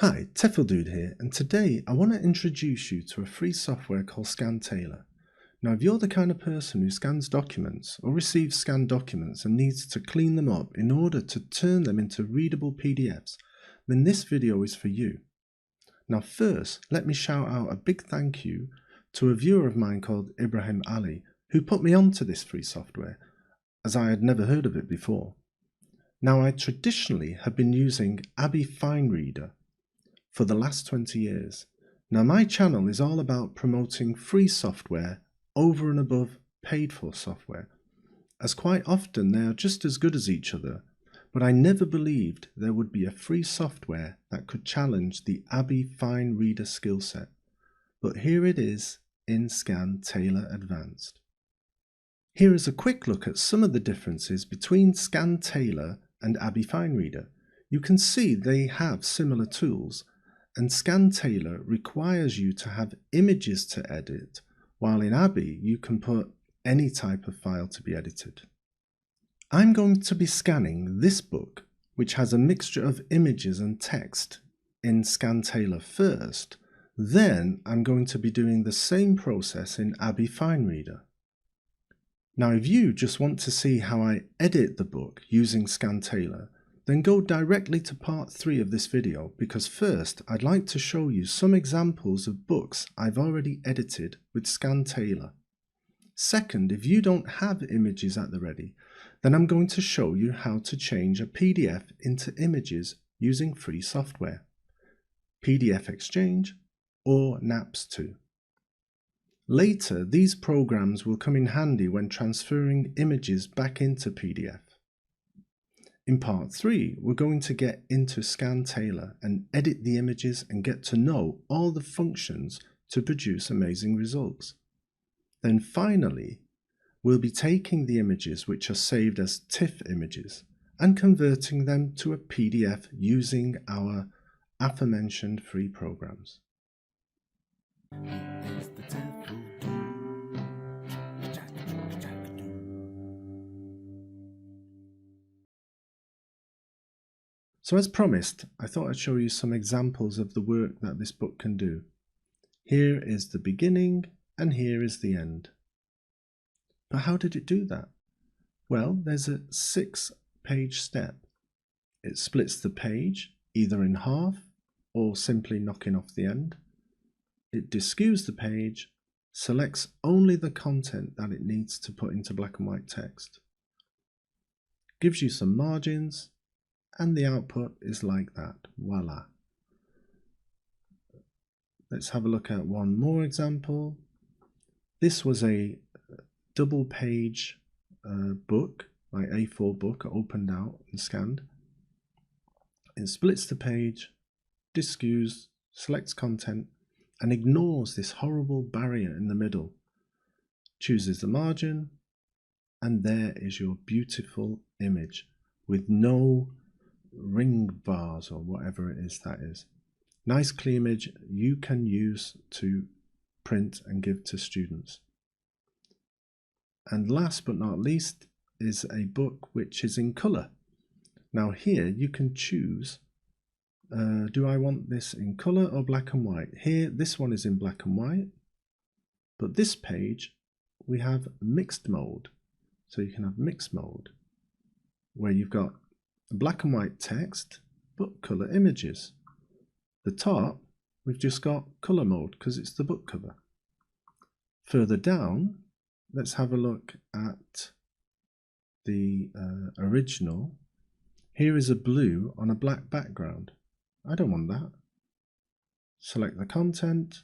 Hi, Tefl-Dude here, and today I want to introduce you to a free software called Scan Tailor. Now, if you're the kind of person who scans documents or receives scanned documents and needs to clean them up in order to turn them into readable PDFs, then this video is for you. Now first, let me shout out a big thank you to a viewer of mine called Ibrahim Ali, who put me onto this free software, as I had never heard of it before. Now, I traditionally have been using Abbyy Finereader for the last 20 years. Now, my channel is all about promoting free software over and above paid for software, as quite often they are just as good as each other, but I never believed there would be a free software that could challenge the Abbyy Finereader skill set. But here it is in ScanTailor Advanced. Here is a quick look at some of the differences between ScanTailor and Abbyy Finereader. You can see they have similar tools, and ScanTailor requires you to have images to edit, while in Abbyy you can put any type of file to be edited. I'm going to be scanning this book, which has a mixture of images and text, in ScanTailor first. Then I'm going to be doing the same process in Abbyy Finereader. Now, if you just want to see how I edit the book using ScanTailor, then go directly to part 3 of this video, because first I'd like to show you some examples of books I've already edited with ScanTailor. Second, if you don't have images at the ready, then I'm going to show you how to change a PDF into images using free software, PDF Exchange or Naps2. Later, these programs will come in handy when transferring images back into PDF. In part 3, we're going to get into ScanTailor and edit the images and get to know all the functions to produce amazing results. Then finally, we'll be taking the images which are saved as TIFF images and converting them to a PDF using our aforementioned free programs. So as promised, I thought I'd show you some examples of the work that this book can do. Here is the beginning and here is the end. But how did it do that? Well, there's a 6-page step. It splits the page either in half or simply knocking off the end. It deskews the page, selects only the content that it needs to put into black and white text, gives you some margins, and the output is like that. Voila. Let's have a look at one more example. This was a double page book, like A4 book, opened out and scanned. It splits the page, deskews, selects content, and ignores this horrible barrier in the middle. Chooses the margin, and there is your beautiful image with no ring bars or whatever it is that is. Nice clean image you can use to print and give to students. And last but not least is a book which is in color. Now here you can choose, do I want this in color or black and white? Here, this one is in black and white, but this page we have mixed mode. So you can have mixed mode where you've got black and white text but color images. The top, we've just got color mode because it's the book cover. Further down, let's have a look at the original. Here is a blue on a black background. I don't want that. Select the content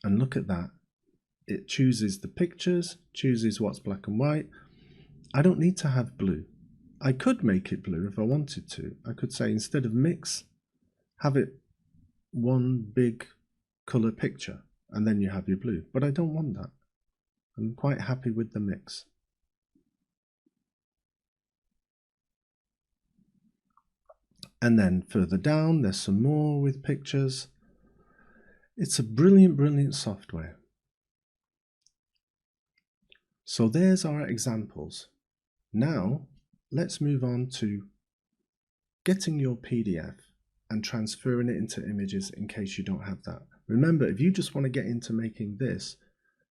and look at that. It chooses the pictures, chooses what's black and white. I don't need to have blue. I could make it blue if I wanted to. I could say instead of mix, have it one big color picture and then you have your blue, but I don't want that. I'm quite happy with the mix. And then further down, there's some more with pictures. It's a brilliant, brilliant software. So there's our examples. Now, let's move on to getting your PDF and transferring it into images in case you don't have that. Remember, if you just want to get into making this,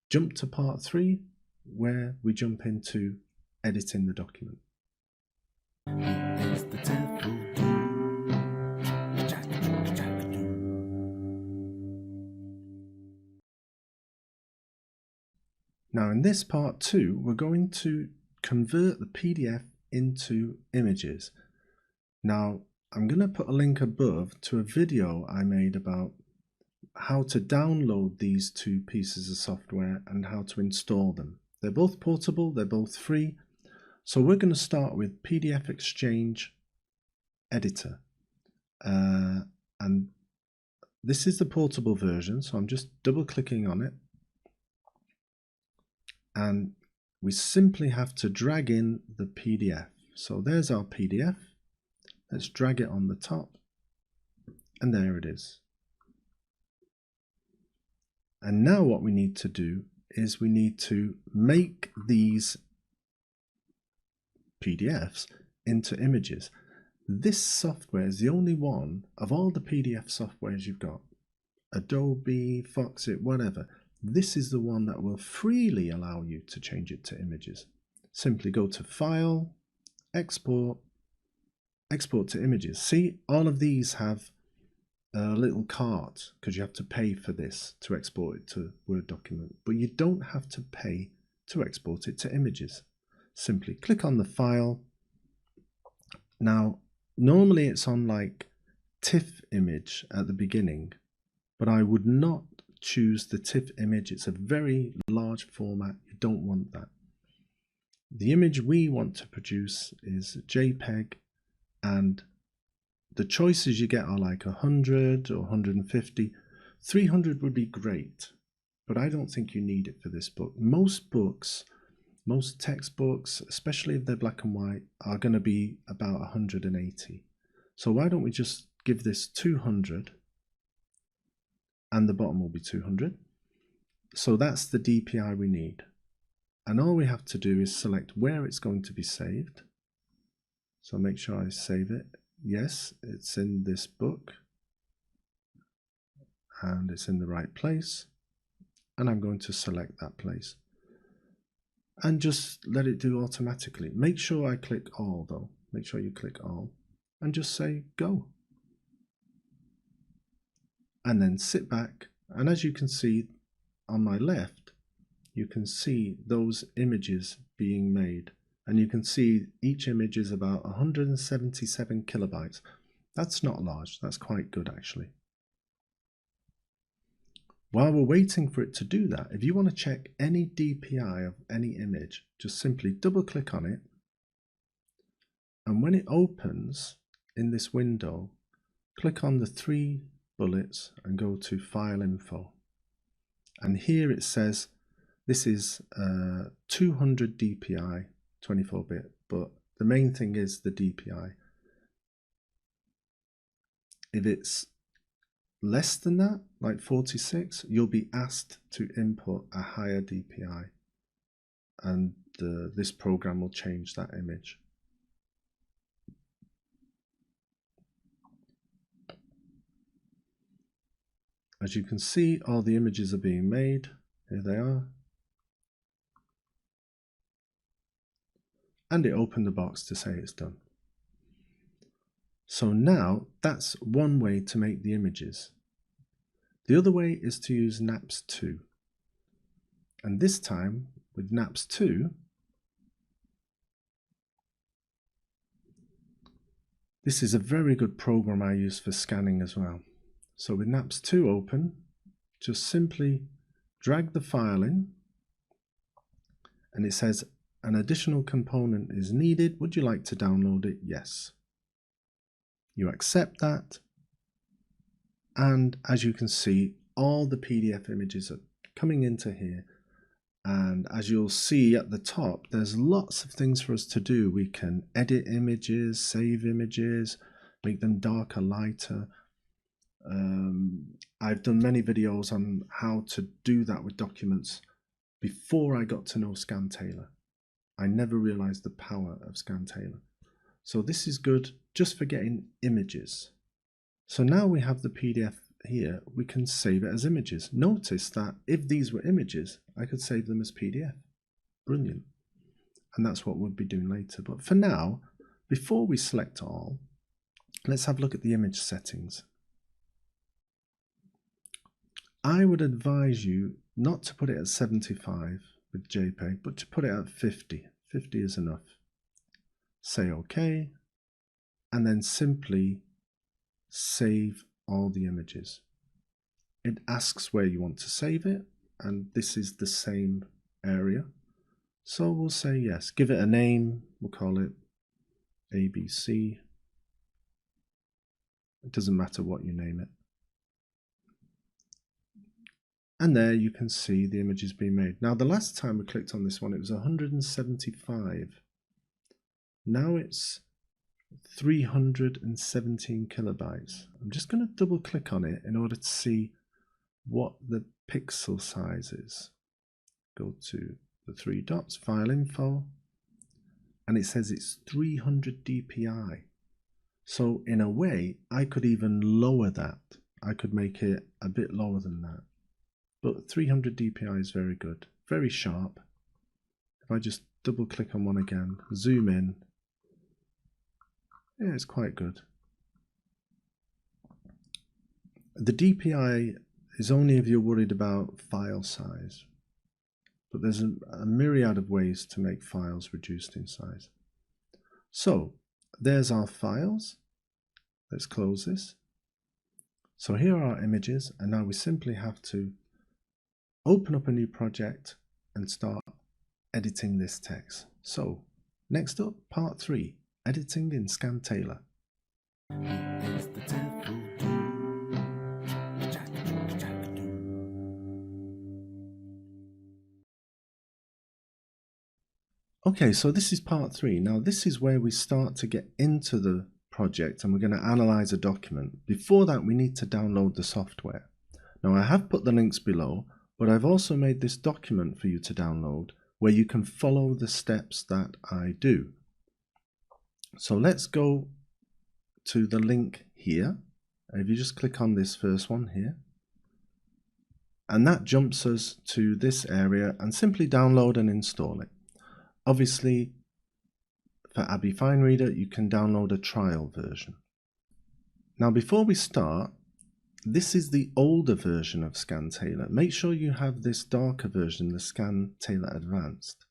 jump to part 3 where we jump into editing the document. It's the Tefl-Dude. Now in this part 2, we're going to convert the PDF into images. Now I'm going to put a link above to a video I made about how to download these 2 pieces of software and how to install them. They're both portable, they're both free. So we're going to start with PDF Exchange Editor. And this is the portable version, so I'm just double clicking on it. And we simply have to drag in the PDF. So there's our PDF. Let's drag it on the top. And there it is. And now what we need to do is we need to make these PDFs into images. This software is the only one of all the PDF softwares you've got, Adobe, Foxit, whatever. This is the one that will freely allow you to change it to images. Simply go to File, Export, Export to Images. See, all of these have a little cart because you have to pay for this to export it to Word document, but you don't have to pay to export it to images. Simply click on the file. Now, normally it's on like TIFF image at the beginning, but I would not choose the TIFF image. It's a very large format. You don't want that. The image we want to produce is JPEG, and the choices you get are like 100 or 150. 300 would be great, but I don't think you need it for this book. Most books, most textbooks, especially if they're black and white, are going to be about 180. So why don't we just give this 200, and the bottom will be 200. So that's the DPI we need. And all we have to do is select where it's going to be saved. So make sure I save it. Yes, it's in this book and it's in the right place. And I'm going to select that place and just let it do automatically. Make sure I click all though. Make sure you click all and just say go. And then sit back, and as you can see on my left, you can see those images being made, and you can see each image is about 177 kilobytes. That's not large, that's quite good actually. While we're waiting for it to do that, if you want to check any DPI of any image, just simply double click on it, and when it opens in this window, click on the 3 bullets and go to File Info. And here it says this is 200 DPI, 24-bit, but the main thing is the DPI. If it's less than that, like 46, you'll be asked to input a higher DPI, and this program will change that image. As you can see, all the images are being made. Here they are. And it opened the box to say it's done. So now that's one way to make the images. The other way is to use NAPS 2. And this time with NAPS 2, this is a very good program I use for scanning as well. So with NAPS 2 open, just simply drag the file in, and it says an additional component is needed. Would you like to download it? Yes. You accept that, and as you can see, all the PDF images are coming into here, and as you'll see at the top, there's lots of things for us to do. We can edit images, save images, make them darker, lighter. I've done many videos on how to do that with documents before I got to know ScanTailor. I never realized the power of ScanTailor. So this is good just for getting images. So now we have the PDF here, we can save it as images. Notice that if these were images, I could save them as PDF. Brilliant. And that's what we'll be doing later. But for now, before we select all, let's have a look at the image settings. I would advise you not to put it at 75 with JPEG, but to put it at 50. 50 is enough. Say OK, and then simply save all the images. It asks where you want to save it, and this is the same area. So we'll say yes. Give it a name. We'll call it ABC. It doesn't matter what you name it. And there you can see the images being made. Now the last time we clicked on this one, it was 175. Now it's 317 kilobytes. I'm just going to double click on it in order to see what the pixel size is. Go to the three dots, file info, and it says it's 300 dpi. So in a way, I could even lower that. I could make it a bit lower than that. But 300 dpi is very good, very sharp. If I just double click on one again, zoom in, yeah, it's quite good. The DPI is only if you're worried about file size, but there's a myriad of ways to make files reduced in size. So there's our files. Let's close this. So here are our images, and now we simply have to open up a new project and start editing this text. So next up, part 3, editing in ScanTailor. Okay, so this is part 3. Now this is where we start to get into the project and we're going to analyze a document. Before that, we need to download the software. Now I have put the links below, but I've also made this document for you to download where you can follow the steps that I do. So let's go to the link here. If you just click on this first one here, and that jumps us to this area, and simply download and install it. Obviously, for Abbyy Finereader, you can download a trial version. Now, before we start, this is the older version of ScanTailor. Make sure you have this darker version, the ScanTailor Advanced,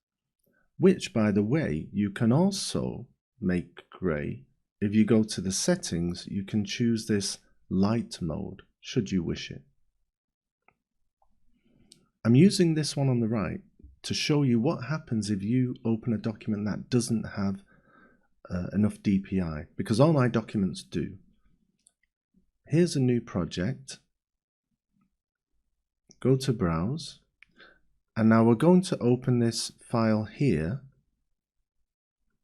which, by the way, you can also make grey. If you go to the settings, you can choose this light mode, should you wish it. I'm using this one on the right to show you what happens if you open a document that doesn't have enough DPI, because all my documents do. Here's a new project. Go to Browse, and now we're going to open this file here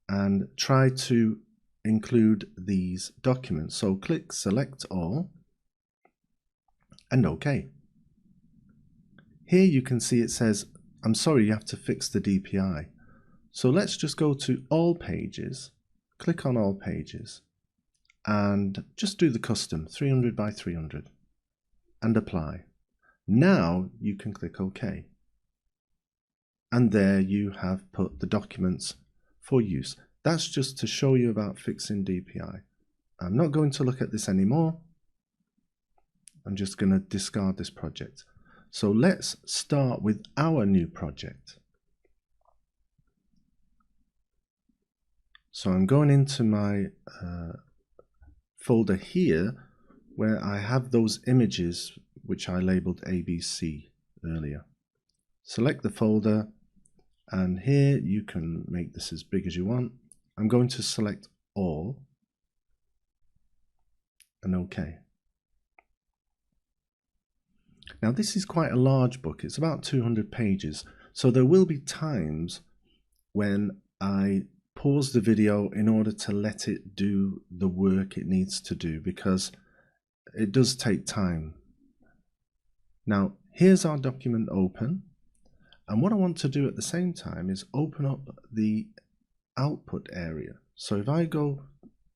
and try to include these documents. So click Select All and OK. Here you can see it says, I'm sorry, you have to fix the DPI. So let's just go to All Pages, click on All Pages, and just do the custom 300 by 300 and apply. Now you can click OK. And there you have put the documents for use. That's just to show you about fixing DPI. I'm not going to look at this anymore. I'm just going to discard this project. So let's start with our new project. So I'm going into my folder here where I have those images which I labeled ABC earlier. Select the folder, and here you can make this as big as you want. I'm going to select all and OK. Now this is quite a large book, it's about 200 pages, so there will be times when I pause the video in order to let it do the work it needs to do, because it does take time. Now here's our document open, and what I want to do at the same time is open up the output area. So if I go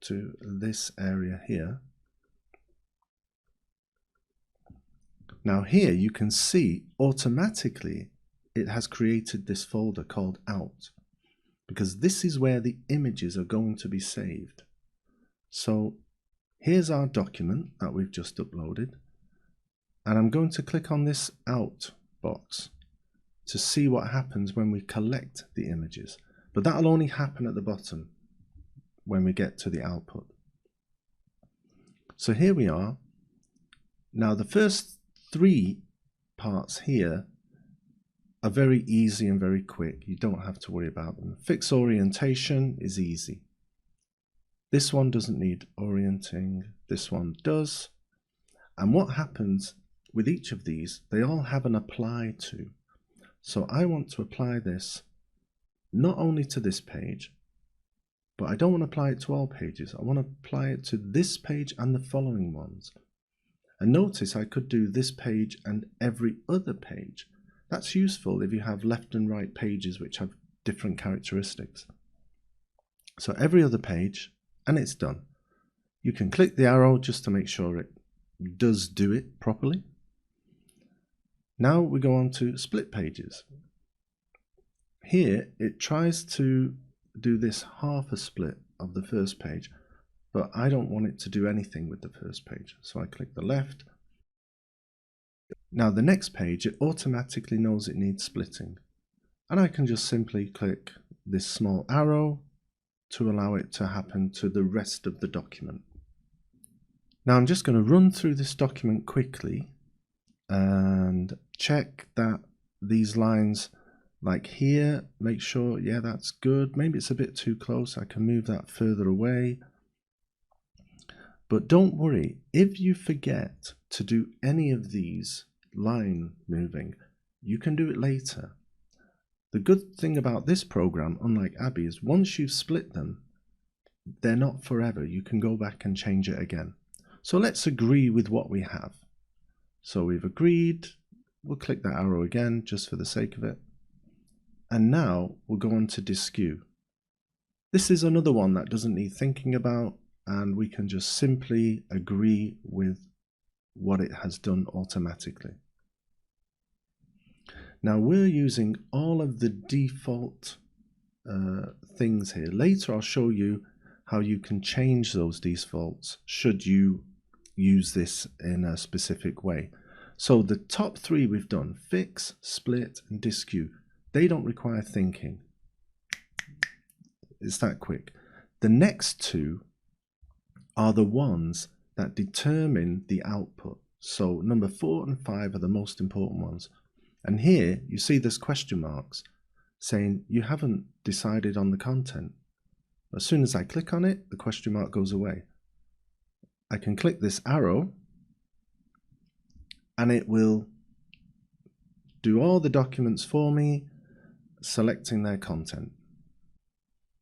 to this area here, Now here you can see automatically it has created this folder called out, because this is where the images are going to be saved. So here's our document that we've just uploaded, and I'm going to click on this out box to see what happens when we collect the images, but that'll only happen at the bottom when we get to the output. So here we are. Now the first 3 parts here are very easy and very quick. You don't have to worry about them. Fix orientation is easy. This one doesn't need orienting, this one does. And what happens with each of these, they all have an apply to. So I want to apply this not only to this page, but I don't want to apply it to all pages. I want to apply it to this page and the following ones. And notice I could do this page and every other page. That's useful if you have left and right pages which have different characteristics. So every other page, and it's done. You can click the arrow just to make sure it does do it properly. Now we go on to split pages. Here it tries to do this half a split of the first page, but I don't want it to do anything with the first page. So I click the left. Now the next page, it automatically knows it needs splitting. And I can just simply click this small arrow to allow it to happen to the rest of the document. Now I'm just going to run through this document quickly and check that these lines, like here, make sure, yeah, that's good. Maybe it's a bit too close. I can move that further away. But don't worry, if you forget to do any of these line moving, you can do it later. The good thing about this program, unlike Abbyy, is once you've split them, they're not forever. You can go back and change it again. So let's agree with what we have. So we've agreed. We'll click that arrow again just for the sake of it. And now we'll go on to disque. This is another one that doesn't need thinking about, and we can just simply agree with what it has done automatically. Now we're using all of the default things here. Later I'll show you how you can change those defaults should you use this in a specific way. So the top 3 we've done, fix, split and disque. They don't require thinking. It's that quick. The next 2 are the ones that determine the output. So number 4 and 5 are the most important ones. And here you see there's question marks saying you haven't decided on the content. As soon as I click on it, the question mark goes away. I can click this arrow and it will do all the documents for me, selecting their content.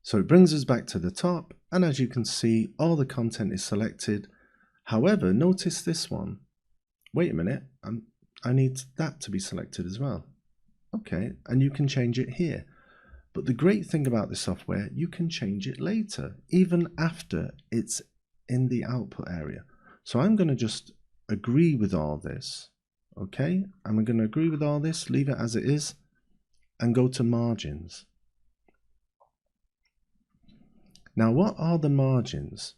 So it brings us back to the top, and as you can see, all the content is selected. However, notice this one. Wait a minute, I need that to be selected as well. Okay, and you can change it here. But the great thing about this software, you can change it later, even after it's in the output area. So I'm going to just agree with all this. Okay, I'm going to agree with all this, leave it as it is, and go to margins. Now, what are the margins?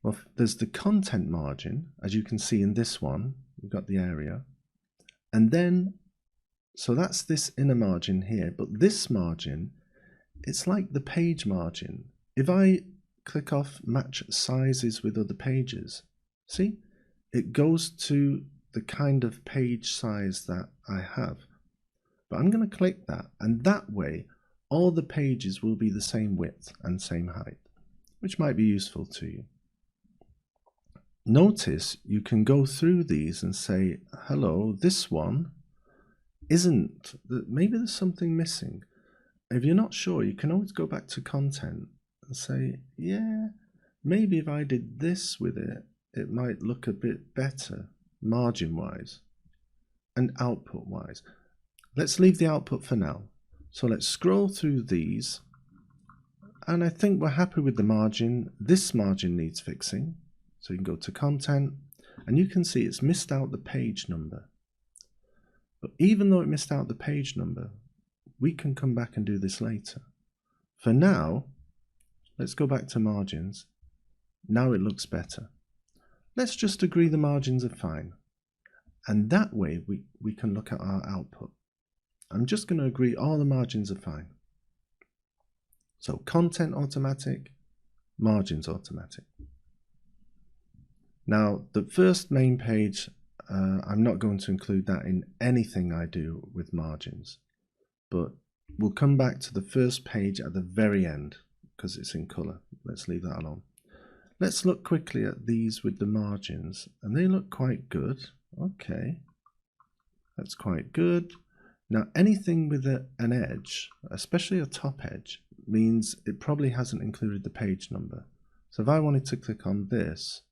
Well, there's the content margin, as you can see in this one. We've got the area. And then, so that's this inner margin here, but this margin, it's like the page margin. If I click off match sizes with other pages, see, it goes to the kind of page size that I have. But I'm going to click that, and that way all the pages will be the same width and same height, which might be useful to you. Notice you can go through these and say, hello, this one isn't, maybe there's something missing. If you're not sure, you can always go back to content and say, yeah, maybe if I did this with it, it might look a bit better margin wise and output wise. Let's leave the output for now. So let's scroll through these, and I think we're happy with the margin. This margin needs fixing. So you can go to content, and you can see it's missed out the page number. But even though it missed out the page number, we can come back and do this later. For now, let's go back to margins. Now it looks better. Let's just agree the margins are fine. And that way we can look at our output. I'm just going to agree all the margins are fine. So content automatic, margins automatic. Now the first main page, I'm not going to include that in anything I do with margins, but we'll come back to the first page at the very end because it's in color. Let's leave that alone. Let's look quickly at these with the margins, and they look quite good. Okay, that's quite good. Now anything with an edge, especially a top edge, means it probably hasn't included the page number. So if I wanted to click on this,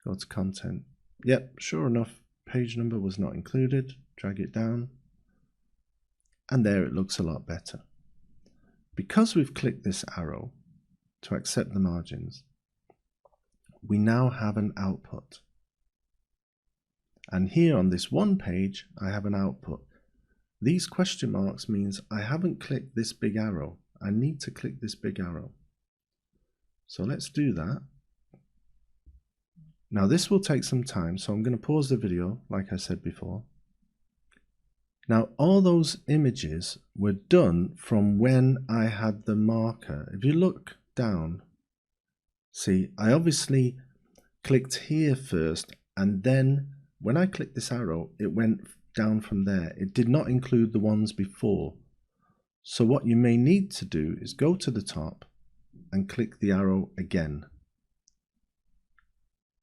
go to content, yep, sure enough, page number was not included. Drag it down, and there it looks a lot better. Because we've clicked this arrow to accept the margins, we now have an output. And here on this one page, I have an output. These question marks means I haven't clicked this big arrow. I need to click this big arrow. So let's do that. Now this will take some time, so I'm going to pause the video like I said before. Now all those images were done from when I had the marker. If you look down, see, I obviously clicked here first, and then when I clicked this arrow, it went down from there. It did not include the ones before. So what you may need to do is go to the top and click the arrow again.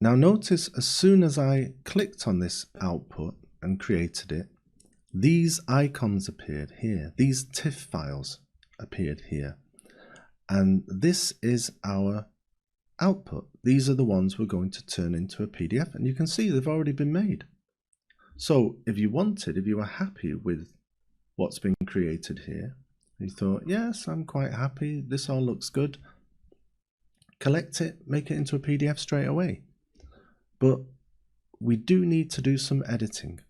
Now notice as soon as I clicked on this output and created it, these icons appeared here. These TIFF files appeared here. And this is our output. These are the ones we're going to turn into a PDF, and you can see they've already been made. So if you were happy with what's been created here, you thought, yes, I'm quite happy, this all looks good, collect it, make it into a PDF straight away. But we do need to do some editing,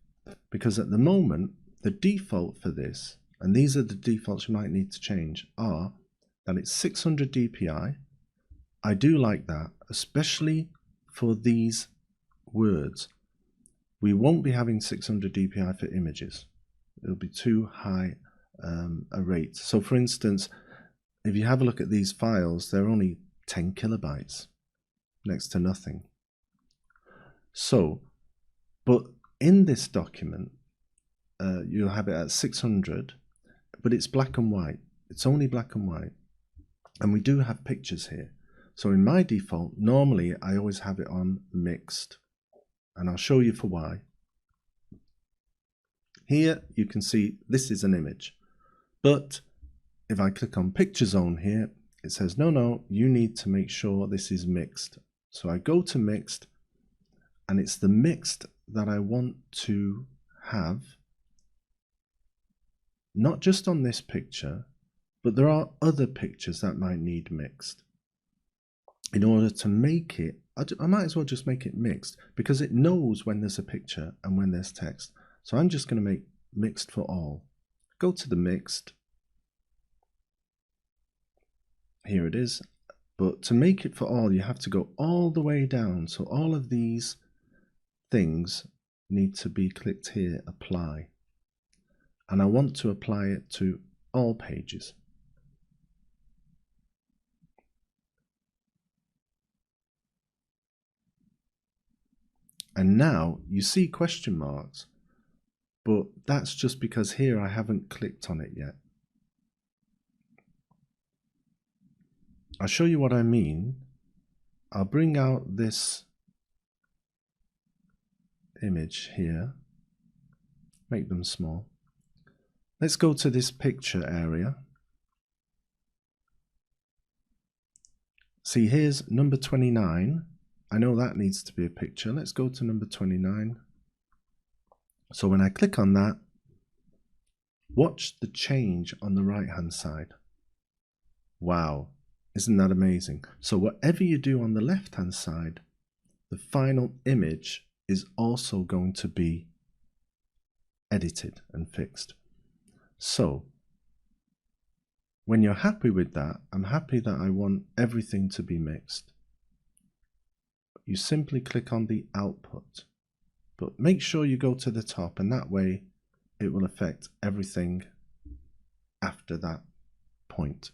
because at the moment, the default for this, and these are the defaults you might need to change, are that it's 600 dpi. I do like that, especially for these words. We won't be having 600 dpi for images. It'll be too high a rate. So for instance, if you have a look at these files, they're only 10 kilobytes, next to nothing. So, but in this document, you'll have it at 600, but it's black and white. It's only black and white. And we do have pictures here. So in my default, normally I always have it on mixed, and I'll show you for why. Here you can see this is an image, but if I click on picture zone here, it says, no, you need to make sure this is mixed. So I go to mixed, and it's the mixed that I want to have, not just on this picture, but there are other pictures that might need mixed. In order to make it, I might as well just make it mixed, because it knows when there's a picture and when there's text. So I'm just going to make mixed for all. Go to the mixed. Here it is. But to make it for all, you have to go all the way down. So all of these things need to be clicked here, apply. And I want to apply it to all pages. And now you see question marks, but that's just because here I haven't clicked on it yet. I'll show you what I mean. I'll bring out this image here, make them small. Let's go to this picture area. See, here's number 29. I know that needs to be a picture. Let's go to number 29. So when I click on that, watch the change on the right hand side. Wow, isn't that amazing? So whatever you do on the left hand side, the final image is also going to be edited and fixed. So when you're happy with that, I'm happy that I want everything to be mixed. You simply click on the output, but make sure you go to the top, and that way it will affect everything after that point.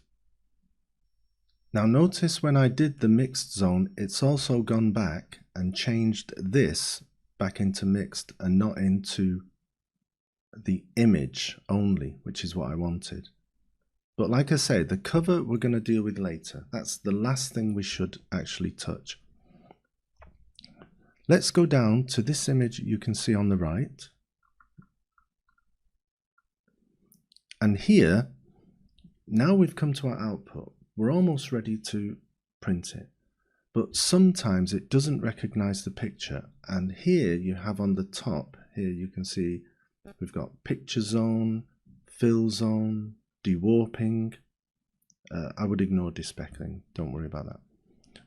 Now notice when I did the mixed zone, it's also gone back and changed this back into mixed and not into the image only, which is what I wanted. But like I say, the cover we're going to deal with later. That's the last thing we should actually touch. Let's go down to this image you can see on the right. And here, now we've come to our output. We're almost ready to print it. But sometimes it doesn't recognize the picture. And here you have on the top, here you can see we've got picture zone, fill zone, dewarping. I would ignore despeckling, don't worry about that.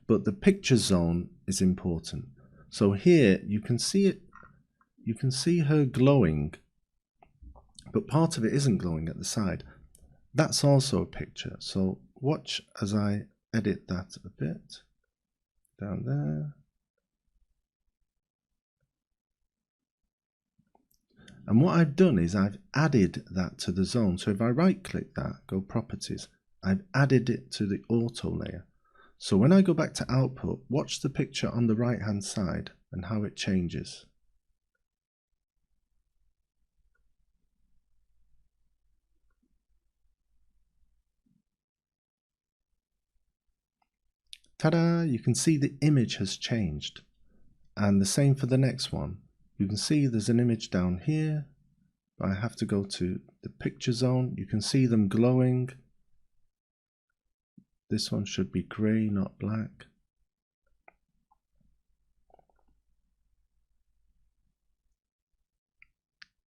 But the picture zone is important. So here you can see it, you can see her glowing, but part of it isn't glowing at the side. That's also a picture. So watch as I edit that a bit down there. And what I've done is I've added that to the zone. So if I right click that, go properties, I've added it to the auto layer. So when I go back to output, watch the picture on the right hand side and how it changes. Ta-da! You can see the image has changed. And the same for the next one. You can see there's an image down here. But I have to go to the picture zone. You can see them glowing. This one should be grey, not black.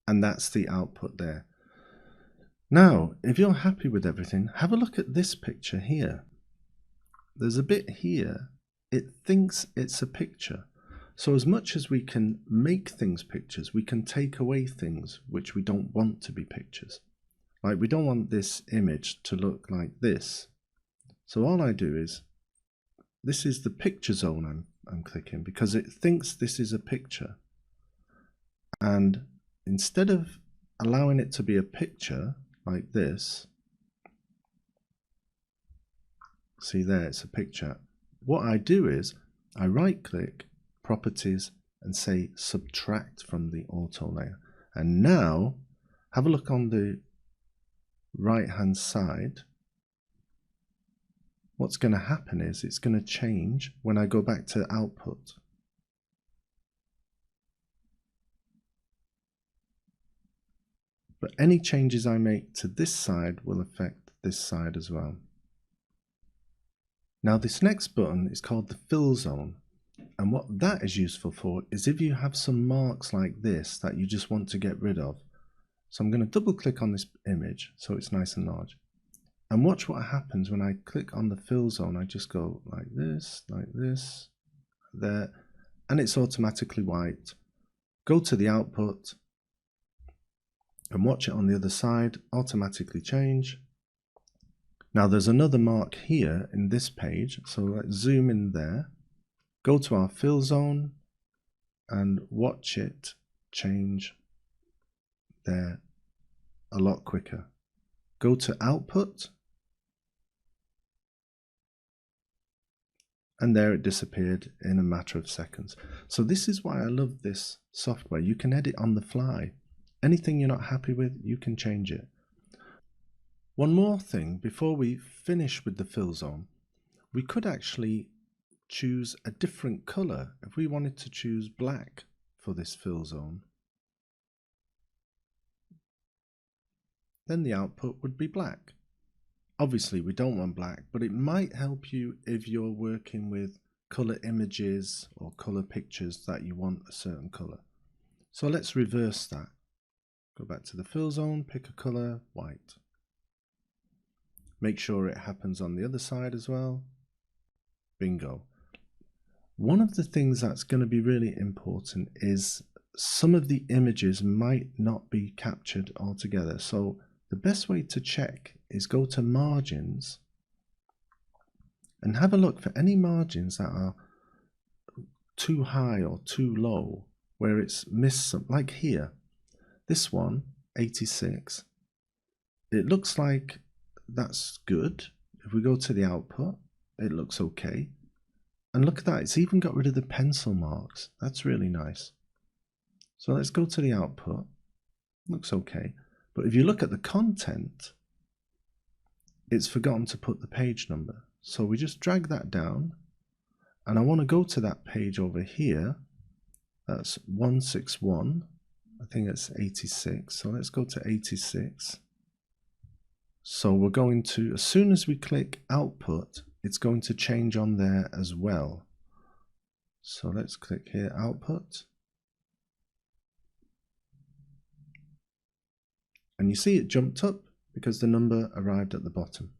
And that's the output there. Now, if you're happy with everything, have a look at this picture here. There's a bit here, it thinks it's a picture. So as much as we can make things pictures, we can take away things which we don't want to be pictures. Like we don't want this image to look like this. So all I do is, this is the picture zone I'm clicking because it thinks this is a picture. And instead of allowing it to be a picture like this, see there, it's a picture. What I do is I right click, properties, and say subtract from the auto layer. And now have a look on the right hand side. What's going to happen is it's going to change when I go back to output. But any changes I make to this side will affect this side as well. Now this next button is called the fill zone. And what that is useful for is if you have some marks like this that you just want to get rid of. So I'm going to double click on this image so it's nice and large. And watch what happens when I click on the fill zone. I just go like this, there, and it's automatically white. Go to the output and watch it on the other side, automatically change. Now there's another mark here in this page, so let's zoom in there, go to our fill zone and watch it change there a lot quicker. Go to output, and there it disappeared in a matter of seconds. So this is why I love this software. You can edit on the fly. Anything you're not happy with, you can change it. One more thing before we finish with the fill zone, we could actually choose a different color. If we wanted to choose black for this fill zone, then the output would be black. Obviously we don't want black, but it might help you if you're working with color images or color pictures that you want a certain color. So let's reverse that. Go back to the fill zone, pick a color, white. Make sure it happens on the other side as well. Bingo. One of the things that's going to be really important is some of the images might not be captured altogether. So the best way to check is go to margins and have a look for any margins that are too high or too low, where it's missed some, like here, this one, 86. It looks like that's good. If we go to the output, it looks okay. And look at that, it's even got rid of the pencil marks. That's really nice. So let's go to the output. Looks okay. But if you look at the content, it's forgotten to put the page number. So we just drag that down. And I want to go to that page over here. That's 161. I think it's 86. So let's go to 86. So we're going to, as soon as we click output, it's going to change on there as well. So let's click here, output. And you see it jumped up because the number arrived at the bottom.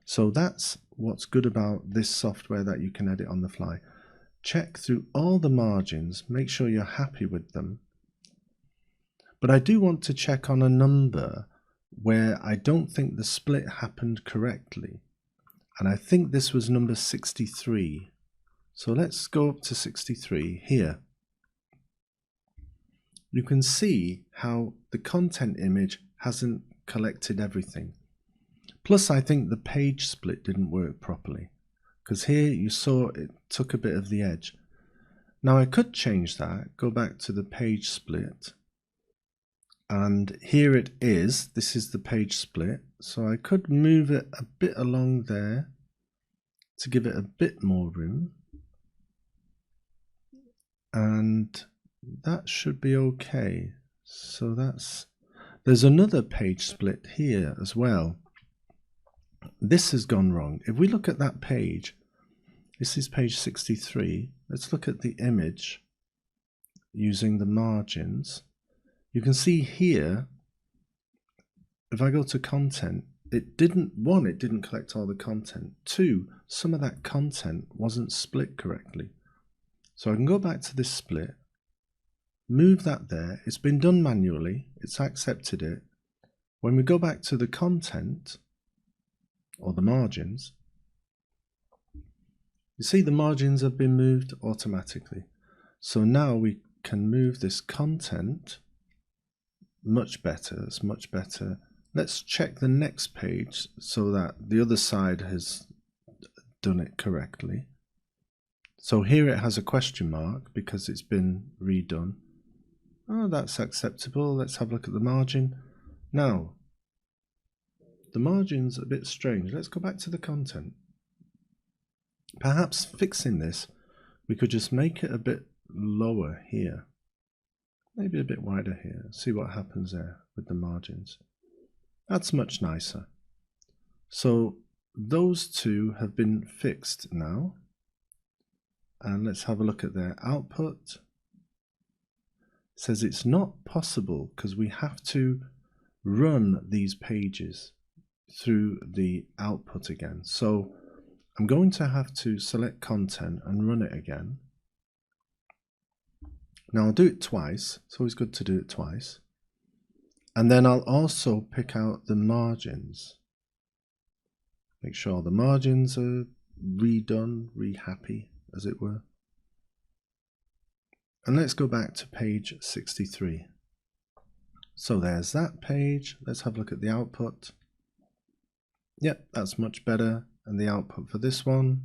So that's what's good about this software that you can edit on the fly. Check through all the margins, make sure you're happy with them. But I do want to check on a number where I don't think the split happened correctly. And I think this was number 63. So let's go up to 63 here. You can see how the content image hasn't collected everything. Plus, I think the page split didn't work properly, because here you saw it took a bit of the edge. Now I could change that, go back to the page split, and here it is. This is the page split. So I could move it a bit along there to give it a bit more room. And that should be okay. So there's another page split here as well. This has gone wrong. If we look at that page, this is page 63. Let's look at the image using the margins. You can see here, if I go to content, it didn't collect all the content. 2, some of that content wasn't split correctly. So I can go back to this split, move that there. It's been done manually. It's accepted it. When we go back to the content or the margins, you see the margins have been moved automatically. So now we can move this content much better. It's much better. Let's check the next page so that the other side has done it correctly. So here it has a question mark because it's been redone. Oh, that's acceptable. Let's have a look at the margin. Now, the margin's a bit strange. Let's go back to the content. Perhaps fixing this, we could just make it a bit lower here. Maybe a bit wider here. See what happens there with the margins. That's much nicer. So those two have been fixed now. And let's have a look at their output. It says it's not possible because we have to run these pages through the output again. So I'm going to have to select content and run it again. Now I'll do it twice. It's always good to do it twice. And then I'll also pick out the margins. Make sure the margins are redone, re-happy, as it were. And let's go back to page 63. So there's that page. Let's have a look at the output. Yep, that's much better. And the output for this one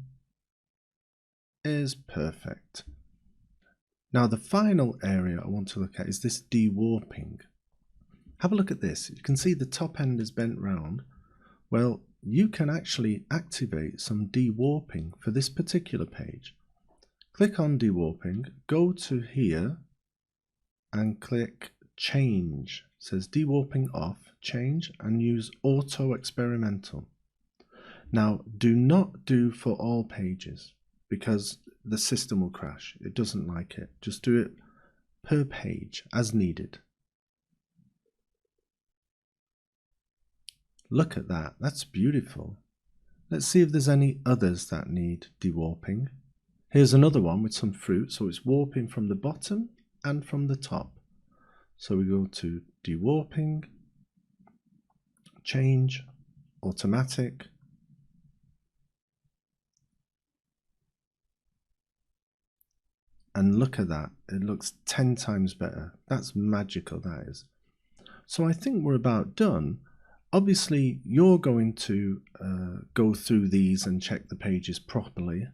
is perfect. Now the final area I want to look at is this de-warping. Have a look at this. You can see the top end is bent round. Well, you can actually activate some de-warping for this particular page. Click on de-warping, go to here and click change. It says de-warping off, change, and use auto experimental. Now do not do for all pages because the system will crash. It doesn't like it. Just do it per page as needed. Look at that. That's beautiful. Let's see if there's any others that need de-warping. Here's another one with some fruit. So it's warping from the bottom and from the top. So we go to dewarping, change, automatic, and look at that, it looks 10 times better. That's magical, that is. So I think we're about done. Obviously, you're going to go through these and check the pages properly.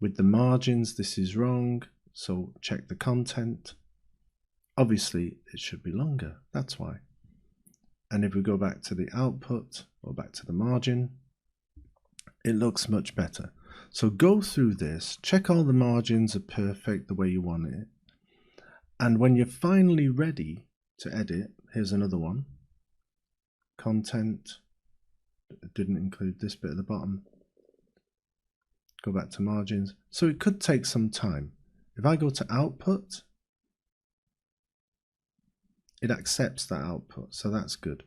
With the margins, this is wrong, so check the content. Obviously, it should be longer, that's why. And if we go back to the output or back to the margin, it looks much better. So go through this, check all the margins are perfect the way you want it. And when you're finally ready to edit, here's another one. Content, it didn't include this bit at the bottom. Go back to margins. So it could take some time. If I go to output, it accepts that output, so that's good.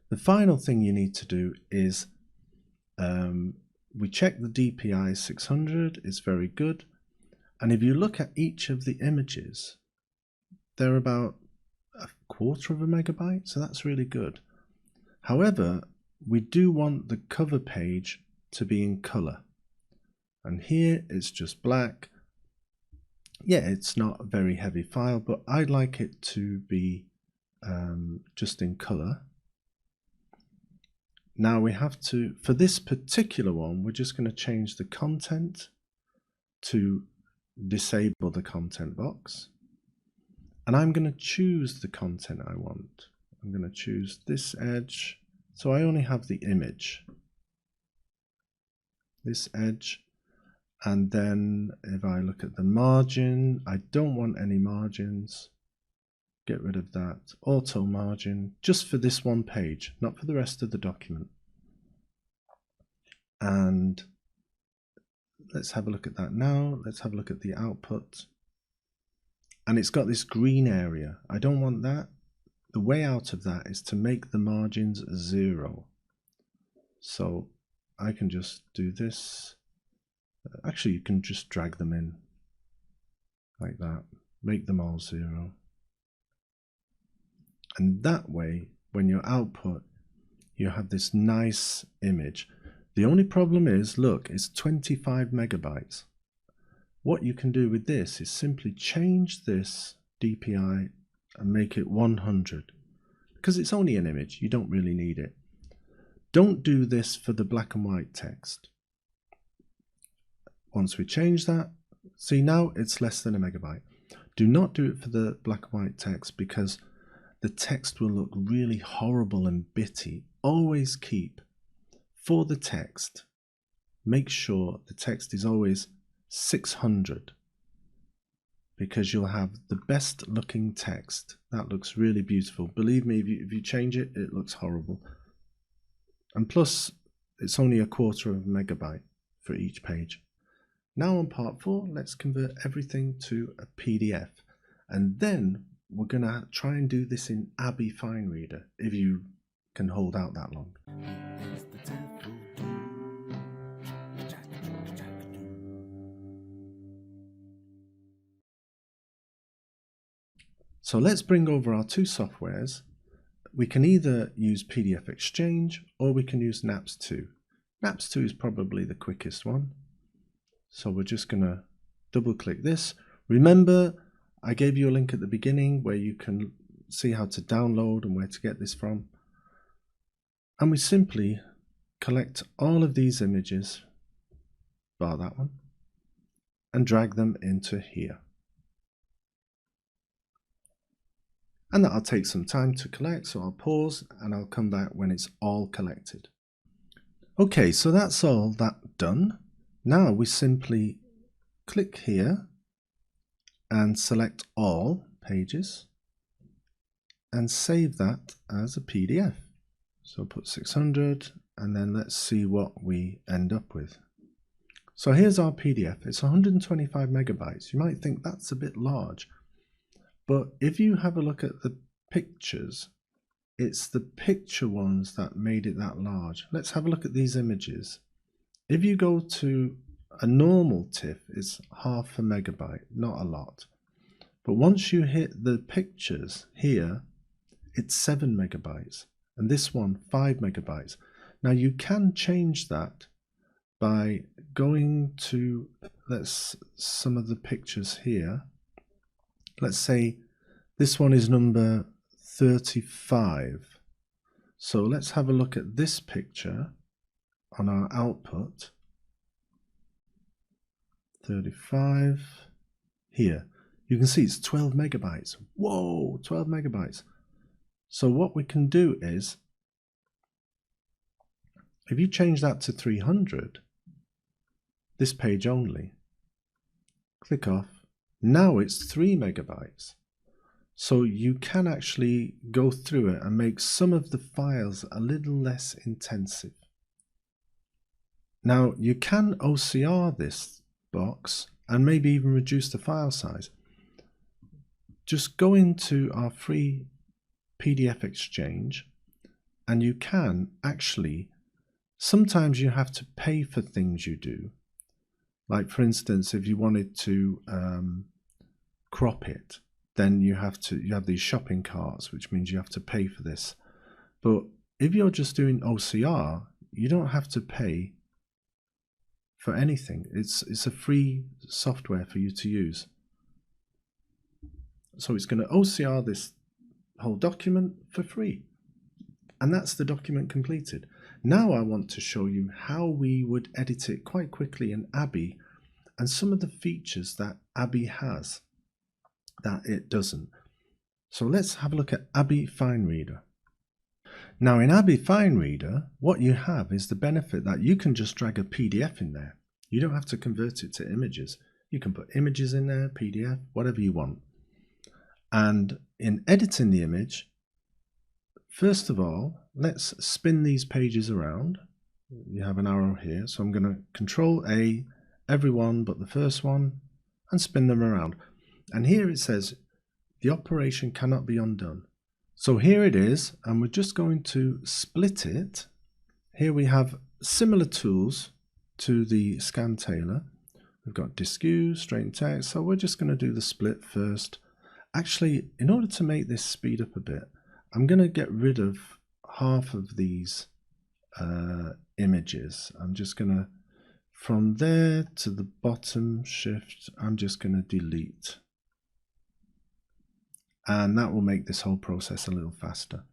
The final thing you need to do is we check the DPI 600, it's very good. And if you look at each of the images, they're about 1/4 MB, so that's really good. However, we do want the cover page to be in color. And here it's just black. Yeah, it's not a very heavy file, but I'd like it to be just in color. Now we have to, for this particular one, we're just going to change the content to disable the content box. And I'm going to choose the content I want. I'm going to choose this edge. So I only have the image, this edge. And then if I look at the margin, I don't want any margins. Get rid of that. Auto margin, just for this one page, not for the rest of the document. And let's have a look at that now. Let's have a look at the output. And it's got this green area. I don't want that. The way out of that is to make the margins 0. So I can just do this. Actually, you can just drag them in like that. Make them all 0. And that way, when you output, you have this nice image. The only problem is, look, it's 25 MB. What you can do with this is simply change this DPI and make it 100. Because it's only an image, you don't really need it. Don't do this for the black and white text. Once we change that, see now it's less than 1 MB. Do not do it for the black and white text because the text will look really horrible and bitty. Always keep, for the text, make sure the text is always 600 because you'll have the best looking text. That looks really beautiful. Believe me, if you change it, it looks horrible. And plus, it's only 1/4 MB for each page. Now on part 4, let's convert everything to a PDF. And then we're going to try and do this in Abbyy Finereader, if you can hold out that long. So let's bring over our two softwares. We can either use PDF Exchange or we can use NAPS 2. NAPS 2 is probably the quickest one. So we're just going to double click this. Remember, I gave you a link at the beginning where you can see how to download and where to get this from. And we simply collect all of these images, bar that one, and drag them into here. And that'll take some time to collect, so I'll pause and I'll come back when it's all collected. Okay, so that's all that done. Now we simply click here and select all pages and save that as a PDF. So put 600 and then let's see what we end up with. So here's our PDF. It's 125 megabytes. You might think that's a bit large, but if you have a look at the pictures, it's the picture ones that made it that large. Let's have a look at these images. If you go to a normal TIFF, it's 1/2 MB, not a lot. But once you hit the pictures here, it's 7 megabytes, and this one 5 megabytes. Now you can change that by going to some of the pictures here. Let's say this one is number 35. So let's have a look at this picture on our output. 35 here. You can see it's 12 megabytes. Whoa, 12 megabytes. So what we can do is, if you change that to 300, this page only, click off, now it's 3 megabytes. So you can actually go through it and make some of the files a little less intensive. Now you can OCR this box and maybe even reduce the file size. Just go into our free PDF exchange, and you can actually, sometimes you have to pay for things you do. Like for instance, if you wanted to crop it, then you have these shopping carts, which means you have to pay for this. But if you're just doing OCR, you don't have to pay for anything. It's a free software for you to use. So it's going to OCR this whole document for free. And that's the document completed. Now I want to show you how we would edit it quite quickly in Abbyy, and some of the features that Abbyy has that it doesn't. So let's have a look at Abbyy Finereader. Now in Abbyy Finereader, what you have is the benefit that you can just drag a PDF in there. You don't have to convert it to images. You can put images in there, PDF, whatever you want. And in editing the image, first of all, let's spin these pages around. You have an arrow here, so I'm going to Control A, every one but the first one, and spin them around. And here it says, the operation cannot be undone. So here it is, and we're just going to split it. Here we have similar tools to the Scan Tailor. We've got Disque, Straighten Text, so we're just going to do the split first. Actually, in order to make this speed up a bit, I'm going to get rid of half of these images. I'm just going to, from there to the bottom, Shift, I'm just going to delete. And that will make this whole process a little faster.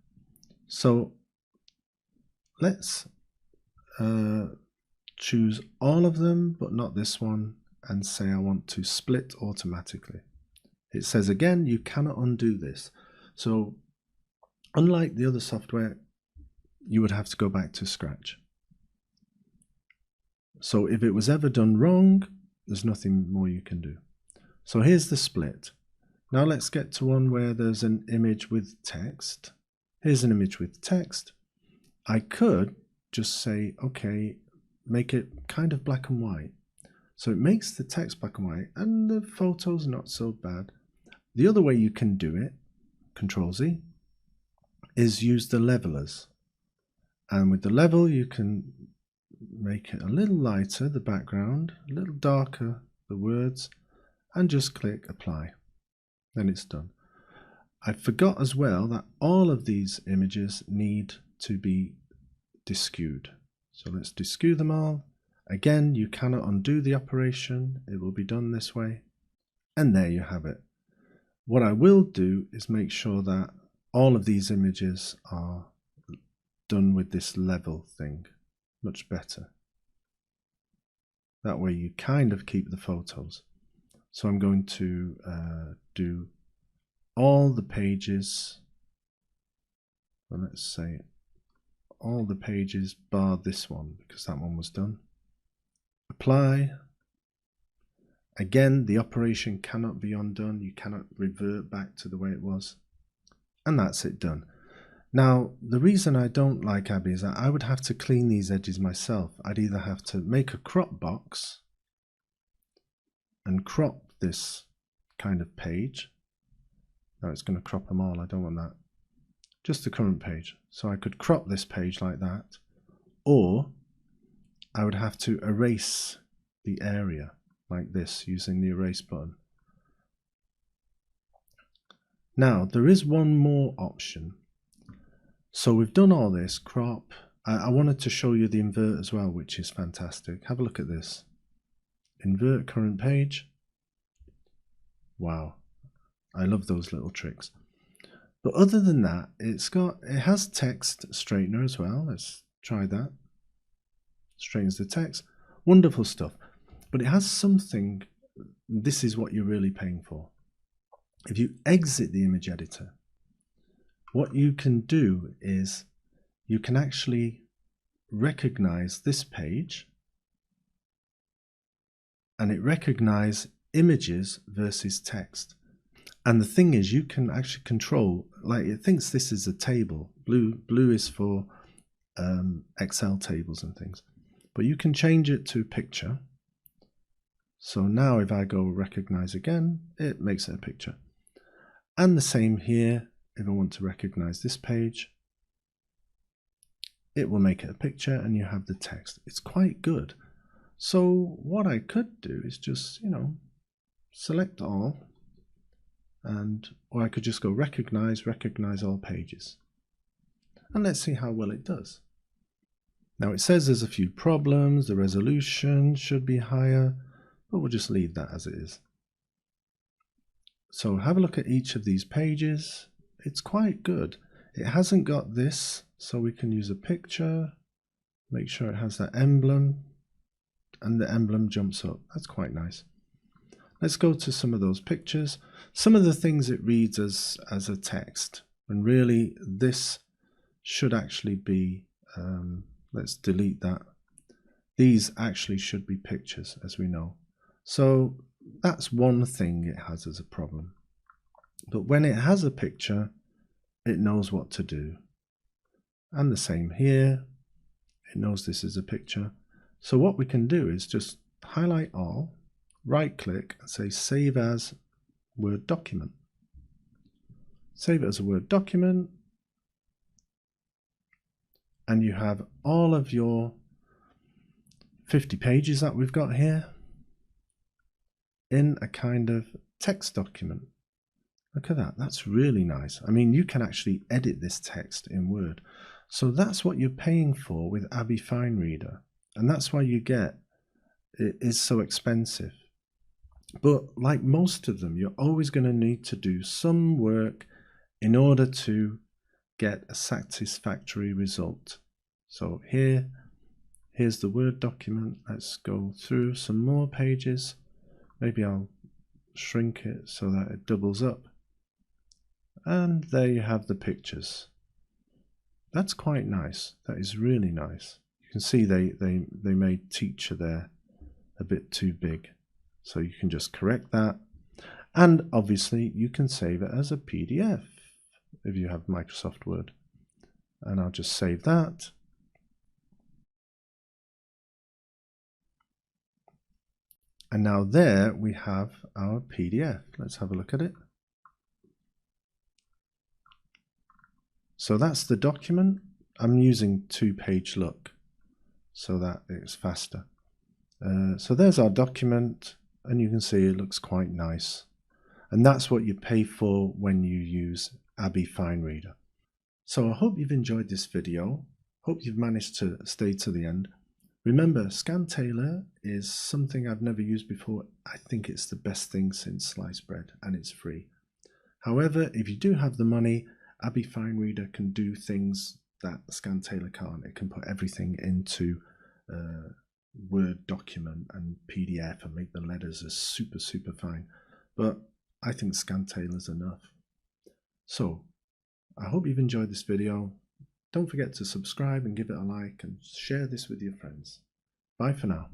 So let's choose all of them, but not this one, and say I want to split automatically. It says again, you cannot undo this. So unlike the other software, you would have to go back to scratch. So if it was ever done wrong, there's nothing more you can do. So here's the split. Now let's get to one where there's an image with text. Here's an image with text. I could just say, okay, make it kind of black and white. So it makes the text black and white, and the photo's not so bad. The other way you can do it, Control Z, is use the levelers. And with the level, you can make it a little lighter, the background, a little darker, the words, and just click Apply. Then it's done. I forgot as well that all of these images need to be disqued. So let's disque them all. Again, you cannot undo the operation. It will be done this way. And there you have it. What I will do is make sure that all of these images are done with this level thing. Much better. That way you kind of keep the photos. So I'm going to do all the pages. Well, let's say all the pages bar this one, because that one was done. Apply. Again, the operation cannot be undone. You cannot revert back to the way it was. And that's it done. Now, the reason I don't like Abbyy is that I would have to clean these edges myself. I'd either have to make a crop box and crop this kind of page. Now it's going to crop them all. I don't want that. Just the current page. So I could crop this page like that, or I would have to erase the area like this using the erase button. Now there is one more option. So we've done all this crop. I wanted to show you the invert as well, which is fantastic. Have a look at this. Invert current page. Wow, I love those little tricks. But other than that, it has text straightener as well. Let's try that. Straightens the text. Wonderful stuff. But it has something. This is what you're really paying for. If you exit the image editor, what you can do is you can actually recognize this page, and it recognizes images versus text. And the thing is, you can actually control, like it thinks this is a table. Blue is for Excel tables and things. But you can change it to picture. So now if I go recognize again, it makes it a picture. And the same here, if I want to recognize this page, it will make it a picture and you have the text. It's quite good. So what I could do is just, select all, or I could just go recognize all pages. And let's see how well it does. Now it says there's a few problems, the resolution should be higher, but we'll just leave that as it is. So have a look at each of these pages. It's quite good. It hasn't got this, so we can use a picture, make sure it has that emblem, and the emblem jumps up. That's quite nice. Let's go to some of those pictures. Some of the things it reads as a text, and really this should actually be, let's delete that. These actually should be pictures, as we know. So that's one thing it has as a problem. But when it has a picture, it knows what to do. And the same here, it knows this is a picture. So what we can do is just highlight all, right click and say save as Word document. Save it as a Word document, and you have all of your 50 pages that we've got here in a kind of text document. Look at that, that's really nice. I mean, you can actually edit this text in Word. So that's what you're paying for with Abbyy Finereader, and that's why you get it is so expensive. But like most of them, you're always going to need to do some work in order to get a satisfactory result. So here's the Word document. Let's go through some more pages. Maybe I'll shrink it so that it doubles up. And there you have the pictures. That's quite nice. That is really nice. You can see they made teacher there a bit too big. So you can just correct that. And obviously you can save it as a PDF if you have Microsoft Word. And I'll just save that. And now there we have our PDF. Let's have a look at it. So that's the document. I'm using 2-page look so that it's faster. So there's our document, and you can see it looks quite nice. And that's what you pay for when you use Abbyy Finereader. So I hope you've enjoyed this video. Hope you've managed to stay to the end. Remember, ScanTailor is something I've never used before. I think it's the best thing since sliced bread, and it's free. However, if you do have the money, Abbyy Finereader can do things that ScanTailor can't. It can put everything into Word document and PDF and make the letters as super fine. But I think ScanTailor's enough. So I hope you've enjoyed this video. Don't forget to subscribe and give it a like and share this with your friends. Bye for now.